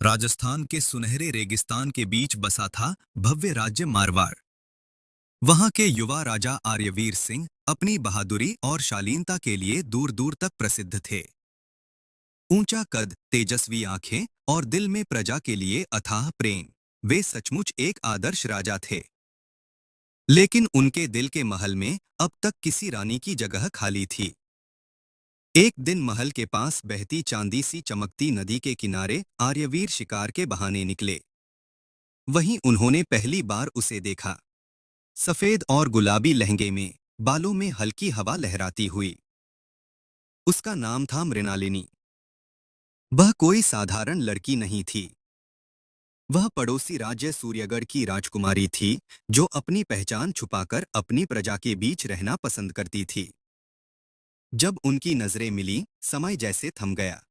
राजस्थान के सुनहरे रेगिस्तान के बीच बसा था भव्य राज्य मारवाड़। वहां के युवा राजा आर्यवीर सिंह अपनी बहादुरी और शालीनता के लिए दूर दूर तक प्रसिद्ध थे। ऊंचा कद, तेजस्वी आंखें और दिल में प्रजा के लिए अथाह प्रेम, वे सचमुच एक आदर्श राजा थे। लेकिन उनके दिल के महल में अब तक किसी रानी की जगह खाली थी। एक दिन महल के पास बहती चांदी सी चमकती नदी के किनारे आर्यवीर शिकार के बहाने निकले। वहीं उन्होंने पहली बार उसे देखा, सफेद और गुलाबी लहंगे में, बालों में हल्की हवा लहराती हुई। उसका नाम था मृणालिनी। वह कोई साधारण लड़की नहीं थी। वह पड़ोसी राज्य सूर्यगढ़ की राजकुमारी थी, जो अपनी पहचान छुपाकर अपनी प्रजा के बीच रहना पसंद करती थी। जब उनकी नजरें मिली, समय जैसे थम गया।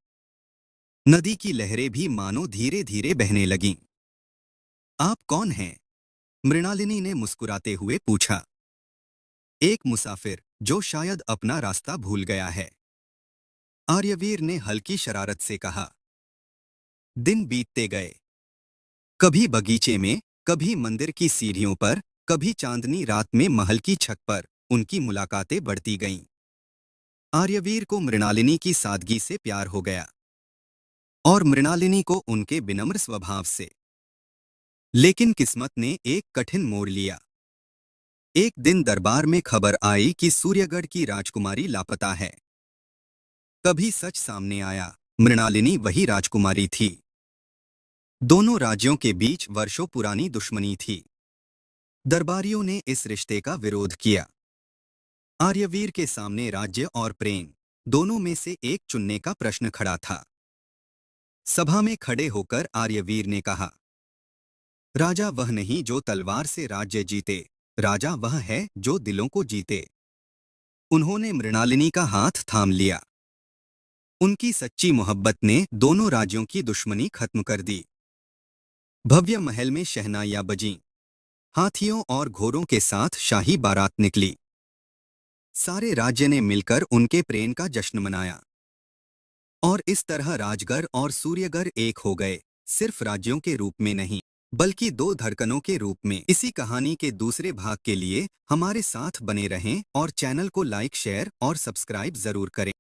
नदी की लहरें भी मानो धीरे धीरे बहने लगीं। आप कौन हैं? मृणालिनी ने मुस्कुराते हुए पूछा। एक मुसाफिर, जो शायद अपना रास्ता भूल गया है, आर्यवीर ने हल्की शरारत से कहा। दिन बीतते गए। कभी बगीचे में, कभी मंदिर की सीढ़ियों पर, कभी चांदनी रात में महल की छत पर उनकी मुलाकातें बढ़ती गईं। आर्यवीर को मृणालिनी की सादगी से प्यार हो गया और मृणालिनी को उनके विनम्र स्वभाव से। लेकिन किस्मत ने एक कठिन मोड़ लिया। एक दिन दरबार में खबर आई कि सूर्यगढ़ की राजकुमारी लापता है। कभी सच सामने आया, मृणालिनी वही राजकुमारी थी। दोनों राज्यों के बीच वर्षों पुरानी दुश्मनी थी। दरबारियों ने इस रिश्ते का विरोध किया। आर्यवीर के सामने राज्य और प्रेम, दोनों में से एक चुनने का प्रश्न खड़ा था। सभा में खड़े होकर आर्यवीर ने कहा, राजा वह नहीं जो तलवार से राज्य जीते, राजा वह है जो दिलों को जीते। उन्होंने मृणालिनी का हाथ थाम लिया। उनकी सच्ची मोहब्बत ने दोनों राज्यों की दुश्मनी खत्म कर दी। भव्य महल में शहनाइयां बजीं। हाथियों और घोड़ों के साथ शाही बारात निकली। सारे राज्य ने मिलकर उनके प्रेम का जश्न मनाया। और इस तरह राजगढ़ और सूर्यगढ़ एक हो गए, सिर्फ राज्यों के रूप में नहीं, बल्कि दो धड़कनों के रूप में। इसी कहानी के दूसरे भाग के लिए हमारे साथ बने रहें और चैनल को लाइक, शेयर और सब्सक्राइब जरूर करें।